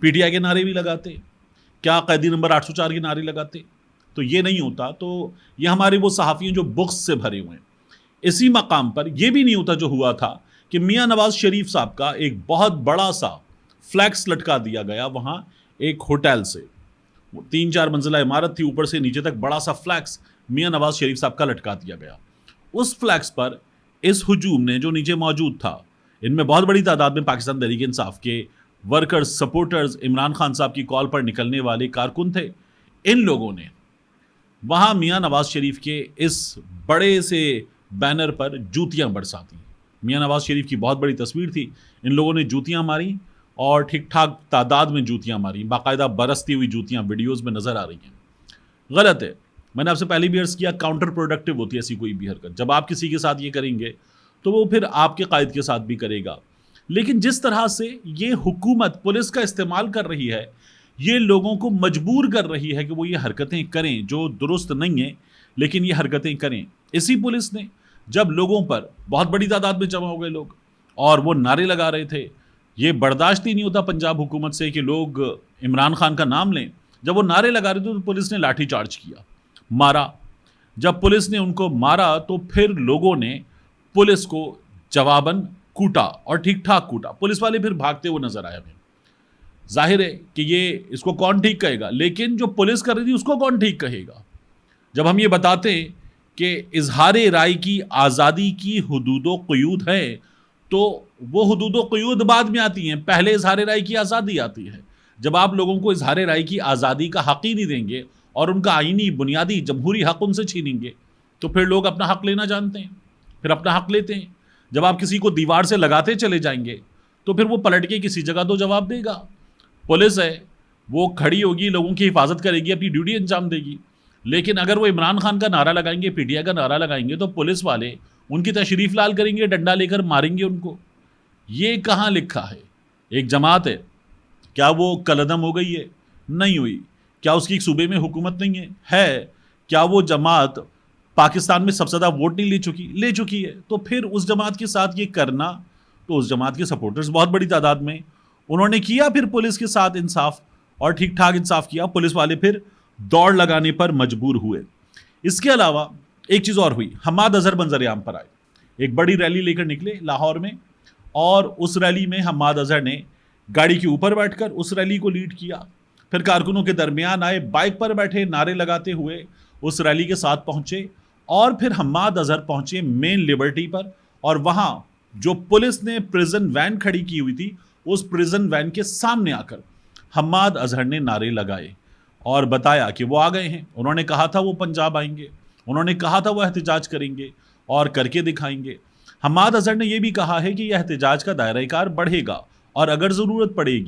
P T I کے نعرے بھی لگاتے, کیا قیدی نمبر 804 کے نعرے لگاتے. تو یہ نہیں ہوتا. تو یہ ہمارے وہ صحافی ہیں جو بغض سے بھرے ہوئے ہیں. اسی مقام پر یہ بھی نہیں ہوتا جو ہوا تھا کہ میاں نواز شریف صاحب کا ایک بہت بڑا سا فلیکس لٹکا دیا گیا وہاں ایک ہوٹل سے. 3-4 منزلہ عمارت تھی, اوپر سے نیچے تک بڑا سا فلیکس میاں نواز شریف صاحب کا لٹکا دیا گیا. اس فلیکس پر اس ہجوم نے جو نیچے موجود تھا, ان میں بہت بڑی تعداد میں پاکستان تحریک انصاف کے ورکرز, سپورٹرز, عمران خان صاحب کی کال پر نکلنے والے کارکن تھے. ان لوگوں نے وہاں میاں نواز شریف کے اس بڑے سے بینر پر جوتیاں برساتیں. میاں نواز شریف کی بہت بڑی تصویر تھی, ان لوگوں نے جوتیاں ماری اور ٹھیک ٹھاک تعداد میں جوتیاں ماری, باقاعدہ برستی ہوئی جوتیاں ویڈیوز میں نظر آ رہی ہیں. غلط ہے. میں نے آپ سے پہلے بھی عرض کیا, کاؤنٹر پروڈکٹیو ہوتی ہے ایسی کوئی بھی حرکت. جب آپ کسی کے ساتھ یہ کریں گے تو وہ پھر آپ کے قائد کے ساتھ بھی کرے گا. لیکن جس طرح سے یہ حکومت پولیس کا استعمال کر رہی ہے, یہ لوگوں کو مجبور کر رہی ہے کہ وہ یہ حرکتیں کریں جو درست نہیں ہیں, لیکن یہ حرکتیں کریں. اسی پولیس نے جب لوگوں پر بہت بڑی تعداد میں جمع ہو گئے لوگ اور وہ نعرے لگا رہے تھے, یہ برداشت ہی نہیں ہوتا پنجاب حکومت سے کہ لوگ عمران خان کا نام لیں. جب وہ نعرے لگا رہے تھے تو پولیس نے لاٹھی چارج کیا, مارا. جب پولیس نے ان کو مارا تو پھر لوگوں نے پولیس کو جواباً کوٹا اور ٹھیک ٹھاک کوٹا. پولیس والے پھر بھاگتے ہوئے نظر آئے. ظاہر ہے کہ یہ اس کو کون ٹھیک کہے گا, لیکن جو پولیس کر رہی تھی اس کو کون ٹھیک کہے گا. جب ہم یہ بتاتے ہیں کہ اظہار رائے کی آزادی کی حدود و قیود ہے, تو وہ حدود و قیود بعد میں آتی ہیں, پہلے اظہار رائے کی آزادی آتی ہے. جب آپ لوگوں کو اظہار رائے کی آزادی کا حق ہی نہیں دیں گے اور ان کا آئینی بنیادی جمہوری حق ان سے چھینیں گے, تو پھر لوگ اپنا حق لینا جانتے ہیں, پھر اپنا حق لیتے ہیں. جب آپ کسی کو دیوار سے لگاتے چلے جائیں گے تو پھر وہ پلٹ کے کسی جگہ تو جواب دے گا. پولیس ہے وہ کھڑی ہوگی, لوگوں کی حفاظت کرے گی, اپنی ڈیوٹی انجام دے گی. لیکن اگر وہ عمران خان کا نعرہ لگائیں گے, پی ٹی آئی کا نعرہ لگائیں گے, تو پولیس والے ان کی تشریف لال کریں گے, ڈنڈا لے کر ماریں گے ان کو. یہ کہاں لکھا ہے؟ ایک جماعت ہے, کیا وہ کلعدم ہو گئی ہے؟ نہیں ہوئی. کیا اس کی ایک صوبے میں حکومت نہیں ہے؟ ہے. کیا وہ جماعت پاکستان میں سب سے زیادہ ووٹ نہیں لے چکی ہے؟ تو پھر اس جماعت کے ساتھ یہ کرنا, تو اس جماعت کے سپورٹرز بہت بڑی تعداد میں انہوں نے کیا پھر پولیس کے ساتھ انصاف, اور ٹھیک ٹھاک انصاف کیا. پولیس والے پھر دوڑ لگانے پر مجبور ہوئے. اس کے علاوہ ایک چیز اور ہوئی, حماد اظہر منظر عام پر آئے. ایک بڑی ریلی لے کر نکلے لاہور میں, اور اس ریلی میں حماد اظہر نے گاڑی کے اوپر بیٹھ کر اس ریلی کو لیڈ کیا. پھر کارکنوں کے درمیان آئے, بائک پر بیٹھے نعرے لگاتے ہوئے اس ریلی کے ساتھ پہنچے, اور پھر حماد اظہر پہنچے مین لبرٹی پر, اور وہاں جو پولیس نے پریزن وین کھڑی کی ہوئی تھی, اس پریزن وین کے سامنے آ کر حماد اظہر نے نعرے لگائے اور بتایا کہ وہ آ گئے ہیں. انہوں نے کہا تھا وہ پنجاب آئیں گے, انہوں نے کہا تھا وہ احتجاج کریں گے اور کر کے دکھائیں گے. حماد اظہر نے یہ بھی کہا ہے کہ یہ احتجاج کا دائرہ کار بڑھے گا, اور اگر ضرورت پڑے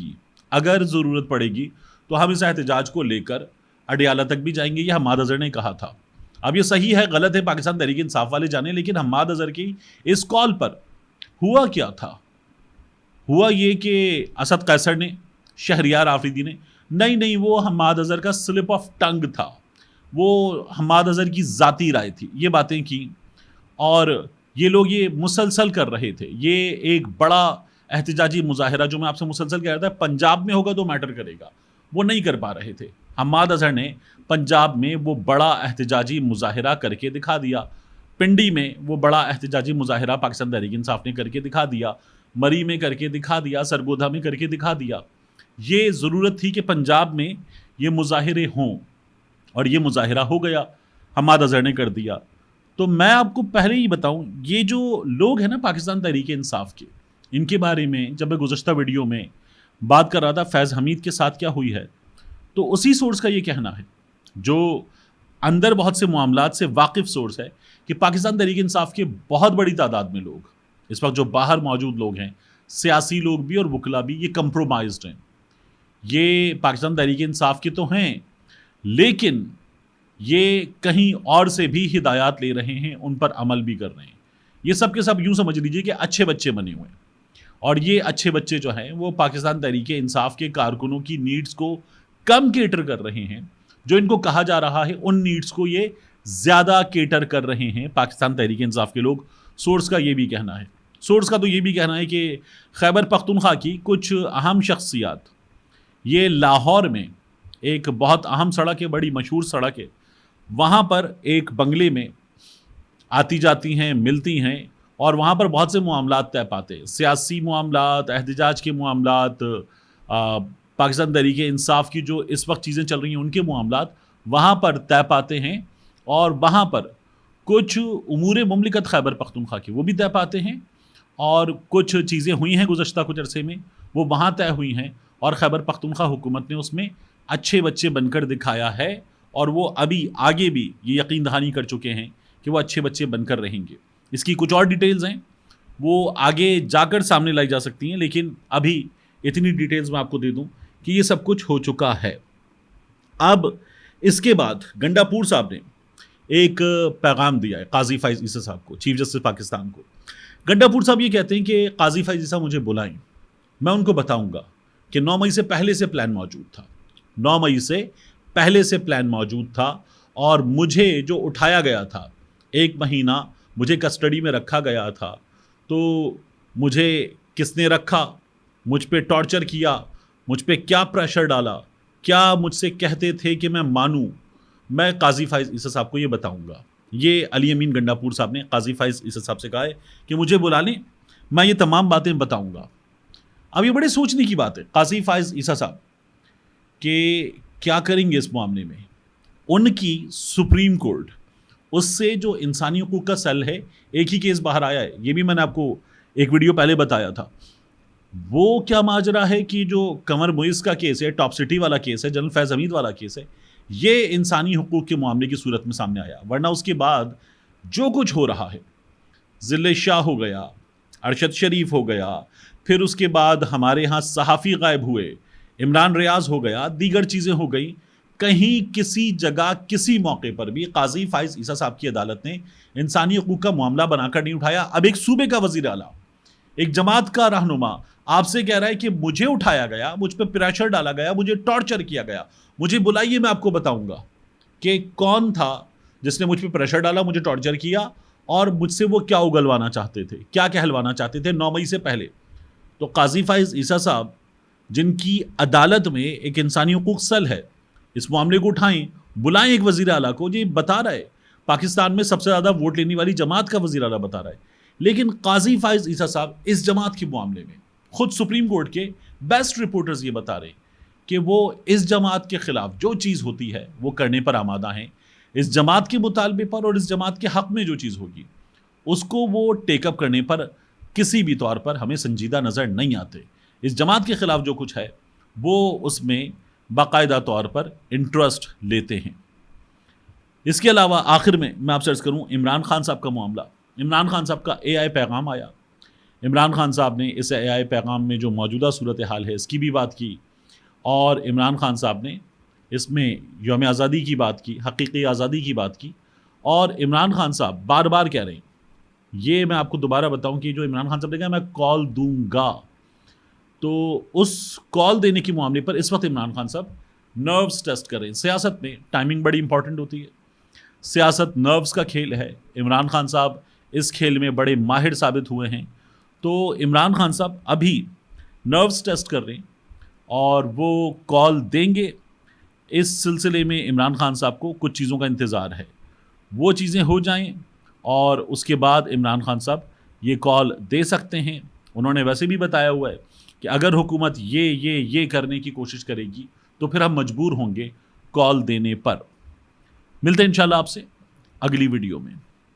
گی تو ہم اس احتجاج کو لے کر اڈیالہ تک بھی جائیں گے. یہ حماد اظہر نے کہا تھا. اب یہ صحیح ہے غلط ہے پاکستان تحریک انصاف والے جانے, لیکن حماد اظہر کی اس کال پر ہوا کیا تھا؟ ہوا یہ کہ اسد قیصر نے, شہریار آفریدی نے, نہیں وہ حماد اظہر کا سلپ آف ٹنگ تھا, وہ حماد اظہر کی ذاتی رائے تھی, یہ باتیں کی, اور یہ لوگ یہ مسلسل کر رہے تھے. یہ ایک بڑا احتجاجی مظاہرہ جو میں آپ سے مسلسل کہہ رہا تھا پنجاب میں ہوگا تو میٹر کرے گا, وہ نہیں کر پا رہے تھے. حماد اظہر نے پنجاب میں وہ بڑا احتجاجی مظاہرہ کر کے دکھا دیا, پنڈی میں وہ بڑا احتجاجی مظاہرہ پاکستان تحریک انصاف نے کر کے دکھا دیا, مری میں کر کے دکھا دیا, سرگودھا میں کر کے دکھا دیا. یہ ضرورت تھی کہ پنجاب میں یہ مظاہرے ہوں, اور یہ مظاہرہ ہو گیا, حماد اظہر نے کر دیا. تو میں آپ کو پہلے ہی بتاؤں, یہ جو لوگ ہیں نا پاکستان تحریک انصاف کے, ان کے بارے میں جب میں گزشتہ ویڈیو میں بات کر رہا تھا فیض حمید کے ساتھ کیا ہوئی ہے, تو اسی سورس کا یہ کہنا ہے, جو اندر بہت سے معاملات سے واقف سورس ہے, کہ پاکستان تحریک انصاف کے بہت بڑی تعداد میں لوگ اس وقت جو باہر موجود لوگ ہیں, سیاسی لوگ بھی اور وکلا بھی, یہ کمپرومائزڈ ہیں. یہ پاکستان تحریک انصاف کے تو ہیں, لیکن یہ کہیں اور سے بھی ہدایات لے رہے ہیں, ان پر عمل بھی کر رہے ہیں. یہ سب کے سب یوں سمجھ لیجیے کہ اچھے بچے بنے ہوئے ہیں, اور یہ اچھے بچے جو ہیں وہ پاکستان تحریک انصاف کے کارکنوں کی نیڈز کو کم کیٹر کر رہے ہیں. جو ان کو کہا جا رہا ہے ان نیڈز کو یہ زیادہ کیٹر کر رہے ہیں پاکستان تحریک انصاف کے لوگ. سورس کا یہ بھی کہنا ہے, سورس کا تو یہ بھی کہنا ہے کہ خیبر پختونخوا کی کچھ اہم شخصیات یہ لاہور میں ایک بہت اہم سڑک ہے, بڑی مشہور سڑک ہے, وہاں پر ایک بنگلے میں آتی جاتی ہیں, ملتی ہیں, اور وہاں پر بہت سے معاملات طے پاتے ہیں, سیاسی معاملات, احتجاج کے معاملات, پاکستان تحریک انصاف کی جو اس وقت چیزیں چل رہی ہیں ان کے معاملات وہاں پر طے پاتے ہیں, اور وہاں پر کچھ امور مملکت خیبر پختونخوا کے وہ بھی طے پاتے ہیں, اور کچھ چیزیں ہوئی ہیں گزشتہ کچھ عرصے میں وہ وہاں طے ہوئی ہیں, اور خیبر پختونخوا حکومت نے اس میں اچھے بچے بن کر دکھایا ہے, اور وہ ابھی آگے بھی یہ یقین دہانی کر چکے ہیں کہ وہ اچھے بچے بن کر رہیں گے. اس کی کچھ اور ڈیٹیلز ہیں وہ آگے جا کر سامنے لائی جا سکتی ہیں, لیکن ابھی اتنی ڈیٹیلز میں آپ کو دے دوں کہ یہ سب کچھ ہو چکا ہے. اب اس کے بعد گنڈا پور صاحب نے ایک پیغام دیا ہے قاضی فائز عیسی صاحب کو, چیف جسٹس پاکستان کو. گنڈا پور صاحب یہ کہتے ہیں کہ قاضی فائز عیسی مجھے بلائیں, میں ان کو بتاؤں گا کہ 9 مئی سے پہلے سے پلان موجود تھا, 9 مئی سے پہلے سے پلان موجود تھا, اور مجھے جو اٹھایا گیا تھا 1 مہینہ مجھے کسٹڈی میں رکھا گیا تھا, تو مجھے کس نے رکھا, مجھ پہ ٹارچر کیا, مجھ پہ کیا پریشر ڈالا, کیا مجھ سے کہتے تھے کہ میں مانوں, میں قاضی فائز عیسی صاحب کو یہ بتاؤں گا. یہ علی امین گنڈا پور صاحب نے قاضی فائز عیسی صاحب سے کہا ہے کہ مجھے بلا لیں, میں یہ تمام باتیں بتاؤں گا. اب یہ بڑے سوچنے کی بات ہے قاضی فائز عیسی صاحب کہ کیا کریں گے اس معاملے میں. ان کی سپریم کورٹ, اس سے جو انسانی حقوق کا سیل ہے, ایک ہی کیس باہر آیا ہے, یہ بھی میں نے آپ کو ایک ویڈیو پہلے بتایا تھا. وہ کیا ماجرا ہے کہ جو قمر معیز کا کیس ہے, ٹاپ سٹی والا کیس ہے, جنرل فیض حمید والا کیس ہے, یہ انسانی حقوق کے معاملے کی صورت میں سامنے آیا, ورنہ اس کے بعد جو کچھ ہو رہا ہے, ذل شاہ ہو گیا, ارشد شریف ہو گیا, پھر اس کے بعد ہمارے ہاں صحافی غائب ہوئے, عمران ریاض ہو گیا, دیگر چیزیں ہو گئی, کہیں کسی جگہ کسی موقع پر بھی قاضی فائز عیسی صاحب کی عدالت نے انسانی حقوق کا معاملہ بنا کر نہیں اٹھایا. اب ایک صوبے کا وزیر اعلیٰ, ایک جماعت کا رہنما آپ سے کہہ رہا ہے کہ مجھے اٹھایا گیا, مجھ پہ پریشر ڈالا گیا, مجھے ٹارچر کیا گیا, مجھے بلائیے میں آپ کو بتاؤں گا کہ کون تھا جس نے مجھ پہ پریشر ڈالا, مجھے ٹارچر کیا, اور مجھ سے وہ کیا اگلوانا چاہتے تھے, کیا کہلوانا چاہتے تھے 9 مئی سے پہلے. تو قاضی فائز عیسی صاحب جن کی عدالت میں ایک انسانی حقوق سیل ہے, اس معاملے کو اٹھائیں, بلائیں ایک وزیر اعلیٰ کو. یہ بتا رہا ہے پاکستان میں سب سے زیادہ ووٹ لینے والی جماعت کا وزیر اعلیٰ بتا رہا ہے, لیکن قاضی فائز عیسی صاحب اس جماعت کے معاملے میں خود سپریم کورٹ کے بیسٹ رپورٹرز یہ بتا رہے ہیں کہ وہ اس جماعت کے خلاف جو چیز ہوتی ہے وہ کرنے پر آمادہ ہیں. اس جماعت کے مطالبے پر اور اس جماعت کے حق میں جو چیز ہوگی اس کو وہ ٹیک اپ کرنے پر کسی بھی طور پر ہمیں سنجیدہ نظر نہیں آتے. اس جماعت کے خلاف جو کچھ ہے وہ اس میں باقاعدہ طور پر انٹرسٹ لیتے ہیں. اس کے علاوہ آخر میں آپ سے عرض کروں عمران خان صاحب کا معاملہ. عمران خان صاحب کا AI پیغام آیا. عمران خان صاحب نے اس AI پیغام میں جو موجودہ صورتحال ہے اس کی بھی بات کی, اور عمران خان صاحب نے اس میں یوم آزادی کی بات کی, حقیقی آزادی کی بات کی. اور عمران خان صاحب بار بار کہہ رہے ہیں, یہ میں آپ کو دوبارہ بتاؤں کہ جو عمران خان صاحب نے کہا میں کال دوں گا, تو اس کال دینے کے معاملے پر اس وقت عمران خان صاحب نروز ٹیسٹ کر رہے ہیں. سیاست میں ٹائمنگ بڑی امپورٹنٹ ہوتی ہے, سیاست نروز کا کھیل ہے. عمران خان صاحب اس کھیل میں بڑے ماہر ثابت ہوئے ہیں, تو عمران خان صاحب ابھی نروز ٹیسٹ کر رہے ہیں اور وہ کال دیں گے. اس سلسلے میں عمران خان صاحب کو کچھ چیزوں کا انتظار ہے, وہ چیزیں ہو جائیں اور اس کے بعد عمران خان صاحب یہ کال دے سکتے ہیں. انہوں نے ویسے بھی بتایا ہوا ہے کہ اگر حکومت یہ کرنے کی کوشش کرے گی تو پھر ہم مجبور ہوں گے کال دینے پر. ملتے ہیں انشاءاللہ آپ سے اگلی ویڈیو میں.